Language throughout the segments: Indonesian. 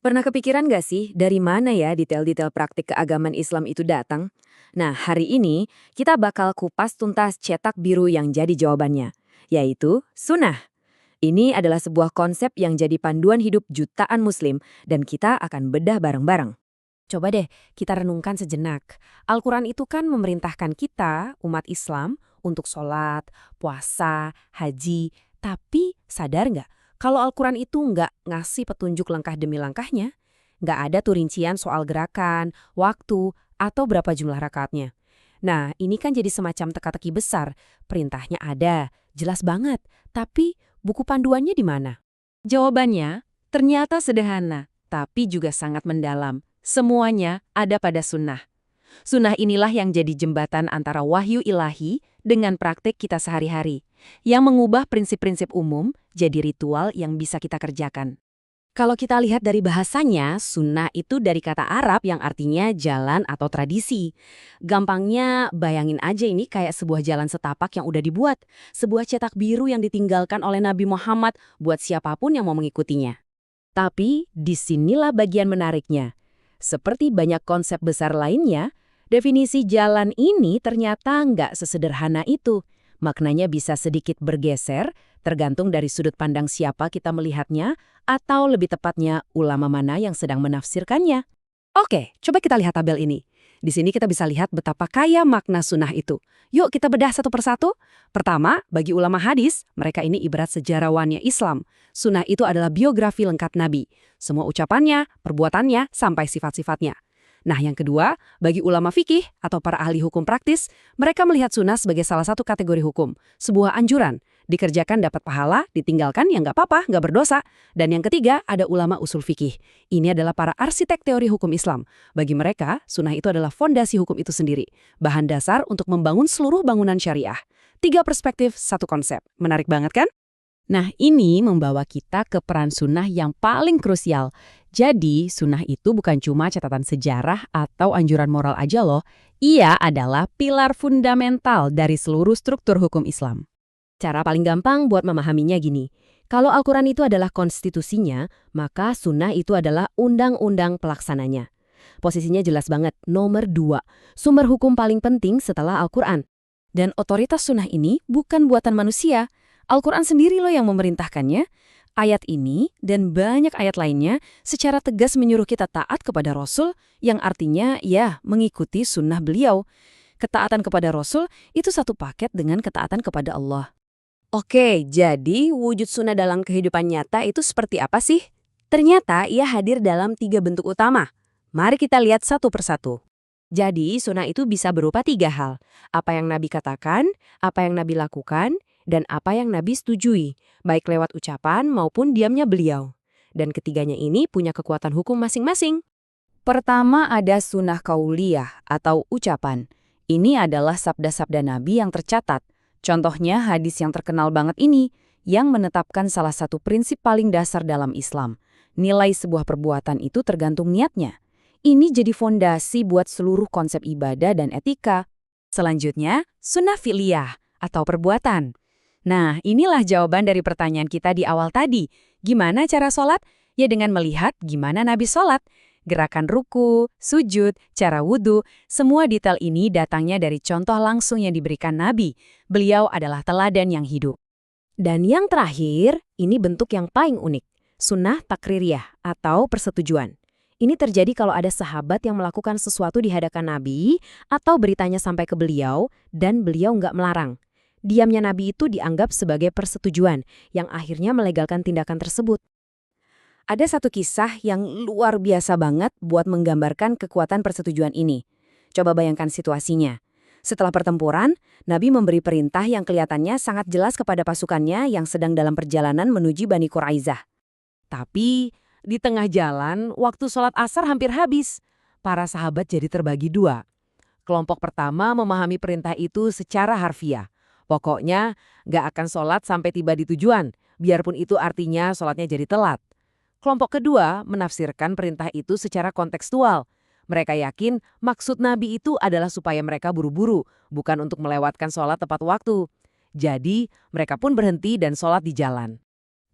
Pernah kepikiran gak sih dari mana ya detail-detail praktik keagamaan Islam itu datang? Nah, hari ini kita bakal kupas tuntas cetak biru yang jadi jawabannya, yaitu sunnah. Ini adalah sebuah konsep yang jadi panduan hidup jutaan muslim dan kita akan bedah bareng-bareng. Coba deh kita renungkan sejenak. Al-Quran itu kan memerintahkan kita, umat Islam, untuk sholat, puasa, haji. Tapi sadar nggak kalau Al-Quran itu nggak ngasih petunjuk langkah demi langkahnya? Nggak ada tuh rincian soal gerakan, waktu, atau berapa jumlah rakaatnya. Nah, ini kan jadi semacam teka-teki besar. Perintahnya ada, jelas banget. Tapi buku panduannya di mana? Jawabannya ternyata sederhana, tapi juga sangat mendalam. Semuanya ada pada sunnah. Sunnah inilah yang jadi jembatan antara wahyu ilahi dengan praktik kita sehari-hari, yang mengubah prinsip-prinsip umum jadi ritual yang bisa kita kerjakan. Kalau kita lihat dari bahasanya, sunnah itu dari kata Arab yang artinya jalan atau tradisi. Gampangnya bayangin aja ini kayak sebuah jalan setapak yang udah dibuat. Sebuah cetak biru yang ditinggalkan oleh Nabi Muhammad buat siapapun yang mau mengikutinya. Tapi disinilah bagian menariknya. Seperti banyak konsep besar lainnya, definisi jalan ini ternyata nggak sesederhana itu. Maknanya bisa sedikit bergeser, tergantung dari sudut pandang siapa kita melihatnya, atau lebih tepatnya ulama mana yang sedang menafsirkannya. Oke, coba kita lihat tabel ini. Di sini kita bisa lihat betapa kaya makna sunnah itu. Yuk kita bedah satu persatu. Pertama, bagi ulama hadis, mereka ini ibarat sejarawannya Islam. Sunnah itu adalah biografi lengkap Nabi. Semua ucapannya, perbuatannya, sampai sifat-sifatnya. Nah yang kedua, bagi ulama fikih atau para ahli hukum praktis, mereka melihat sunnah sebagai salah satu kategori hukum. Sebuah anjuran. Dikerjakan dapat pahala, ditinggalkan ya nggak apa-apa, nggak berdosa. Dan yang ketiga, ada ulama usul fikih. Ini adalah para arsitek teori hukum Islam. Bagi mereka, sunnah itu adalah fondasi hukum itu sendiri. Bahan dasar untuk membangun seluruh bangunan syariah. 3 perspektif, satu konsep. Menarik banget kan? Nah, ini membawa kita ke peran sunnah yang paling krusial. Jadi, sunnah itu bukan cuma catatan sejarah atau anjuran moral aja loh. Ia adalah pilar fundamental dari seluruh struktur hukum Islam. Cara paling gampang buat memahaminya gini. Kalau Al-Quran itu adalah konstitusinya, maka sunnah itu adalah undang-undang pelaksananya. Posisinya jelas banget, nomor 2. Sumber hukum paling penting setelah Al-Quran. Dan otoritas sunnah ini bukan buatan manusia. Al-Quran sendiri loh yang memerintahkannya. Ayat ini dan banyak ayat lainnya secara tegas menyuruh kita taat kepada Rasul yang artinya ya mengikuti sunnah beliau. Ketaatan kepada Rasul itu satu paket dengan ketaatan kepada Allah. Oke, jadi wujud sunnah dalam kehidupan nyata itu seperti apa sih? Ternyata ia hadir dalam 3 bentuk utama. Mari kita lihat satu persatu. Jadi, sunnah itu bisa berupa 3 hal. Apa yang Nabi katakan, apa yang Nabi lakukan, dan apa yang Nabi setujui, baik lewat ucapan maupun diamnya beliau. Dan ketiganya ini punya kekuatan hukum masing-masing. Pertama ada sunnah kauliyah atau ucapan. Ini adalah sabda-sabda Nabi yang tercatat. Contohnya hadis yang terkenal banget ini, yang menetapkan salah satu prinsip paling dasar dalam Islam. Nilai sebuah perbuatan itu tergantung niatnya. Ini jadi fondasi buat seluruh konsep ibadah dan etika. Selanjutnya, sunnah fi'liyah atau perbuatan. Nah, inilah jawaban dari pertanyaan kita di awal tadi. Gimana cara sholat? Ya dengan melihat gimana Nabi sholat. Gerakan ruku, sujud, cara wudhu, semua detail ini datangnya dari contoh langsung yang diberikan Nabi. Beliau adalah teladan yang hidup. Dan yang terakhir, ini bentuk yang paling unik. Sunnah takririyah atau persetujuan. Ini terjadi kalau ada sahabat yang melakukan sesuatu di hadapan Nabi atau beritanya sampai ke beliau dan beliau nggak melarang. Diamnya Nabi itu dianggap sebagai persetujuan yang akhirnya melegalkan tindakan tersebut. Ada satu kisah yang luar biasa banget buat menggambarkan kekuatan persetujuan ini. Coba bayangkan situasinya. Setelah pertempuran, Nabi memberi perintah yang kelihatannya sangat jelas kepada pasukannya yang sedang dalam perjalanan menuju Bani Quraizah. Tapi di tengah jalan, waktu sholat asar hampir habis. Para sahabat jadi terbagi 2. Kelompok pertama memahami perintah itu secara harfiah. Pokoknya nggak akan sholat sampai tiba di tujuan, biarpun itu artinya sholatnya jadi telat. Kelompok kedua menafsirkan perintah itu secara kontekstual. Mereka yakin maksud Nabi itu adalah supaya mereka buru-buru, bukan untuk melewatkan sholat tepat waktu. Jadi mereka pun berhenti dan sholat di jalan.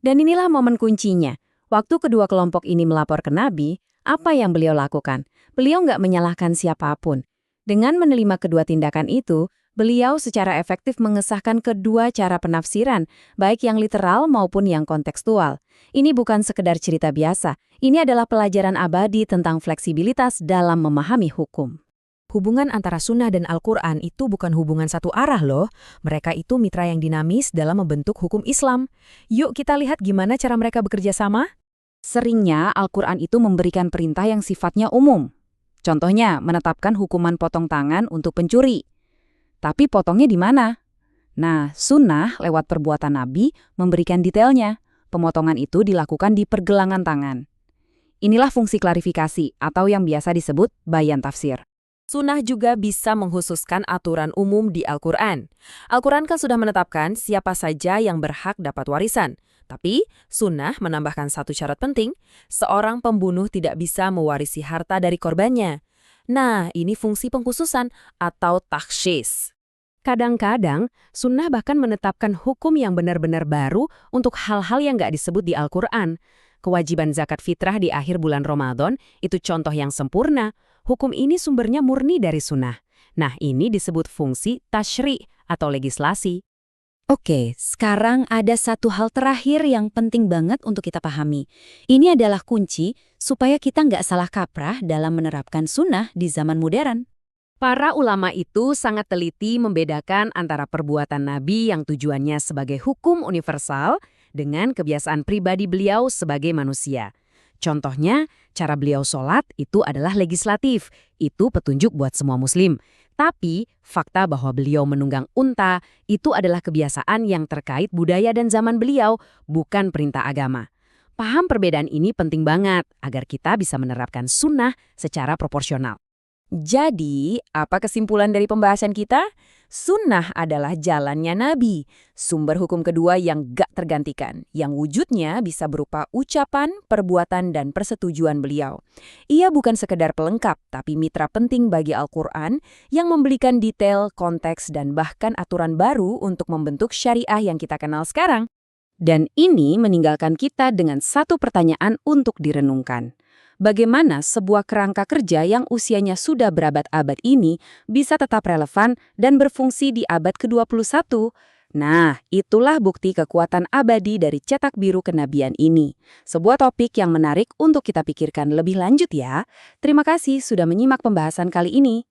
Dan inilah momen kuncinya. Waktu kedua kelompok ini melapor ke Nabi, apa yang beliau lakukan? Beliau nggak menyalahkan siapapun. Dengan menerima kedua tindakan itu, beliau secara efektif mengesahkan kedua cara penafsiran, baik yang literal maupun yang kontekstual. Ini bukan sekedar cerita biasa, ini adalah pelajaran abadi tentang fleksibilitas dalam memahami hukum. Hubungan antara sunnah dan Al-Quran itu bukan hubungan satu arah loh. Mereka itu mitra yang dinamis dalam membentuk hukum Islam. Yuk kita lihat gimana cara mereka bekerja sama. Seringnya Al-Quran itu memberikan perintah yang sifatnya umum. Contohnya, menetapkan hukuman potong tangan untuk pencuri. Tapi potongnya di mana? Nah, sunnah lewat perbuatan Nabi memberikan detailnya. Pemotongan itu dilakukan di pergelangan tangan. Inilah fungsi klarifikasi atau yang biasa disebut bayan tafsir. Sunnah juga bisa menghususkan aturan umum di Al-Quran. Al-Quran kan sudah menetapkan siapa saja yang berhak dapat warisan. Tapi, sunnah menambahkan satu syarat penting, seorang pembunuh tidak bisa mewarisi harta dari korbannya. Nah, ini fungsi pengkhususan atau takhsis. Kadang-kadang, sunnah bahkan menetapkan hukum yang benar-benar baru untuk hal-hal yang nggak disebut di Al-Quran. Kewajiban zakat fitrah di akhir bulan Ramadan itu contoh yang sempurna. Hukum ini sumbernya murni dari sunnah. Nah, ini disebut fungsi tasyri' atau legislasi. Oke, sekarang ada satu hal terakhir yang penting banget untuk kita pahami. Ini adalah kunci supaya kita nggak salah kaprah dalam menerapkan sunnah di zaman modern. Para ulama itu sangat teliti membedakan antara perbuatan Nabi yang tujuannya sebagai hukum universal dengan kebiasaan pribadi beliau sebagai manusia. Contohnya, cara beliau sholat itu adalah legislatif. Itu petunjuk buat semua muslim. Tapi, fakta bahwa beliau menunggang unta itu adalah kebiasaan yang terkait budaya dan zaman beliau, bukan perintah agama. Paham perbedaan ini penting banget agar kita bisa menerapkan sunnah secara proporsional. Jadi, apa kesimpulan dari pembahasan kita? Sunnah adalah jalannya Nabi, sumber hukum kedua yang gak tergantikan, yang wujudnya bisa berupa ucapan, perbuatan, dan persetujuan beliau. Ia bukan sekedar pelengkap, tapi mitra penting bagi Al-Quran yang memberikan detail, konteks, dan bahkan aturan baru untuk membentuk syariah yang kita kenal sekarang. Dan ini meninggalkan kita dengan satu pertanyaan untuk direnungkan. Bagaimana sebuah kerangka kerja yang usianya sudah berabad-abad ini bisa tetap relevan dan berfungsi di abad ke-21? Nah, itulah bukti kekuatan abadi dari cetak biru kenabian ini. Sebuah topik yang menarik untuk kita pikirkan lebih lanjut ya. Terima kasih sudah menyimak pembahasan kali ini.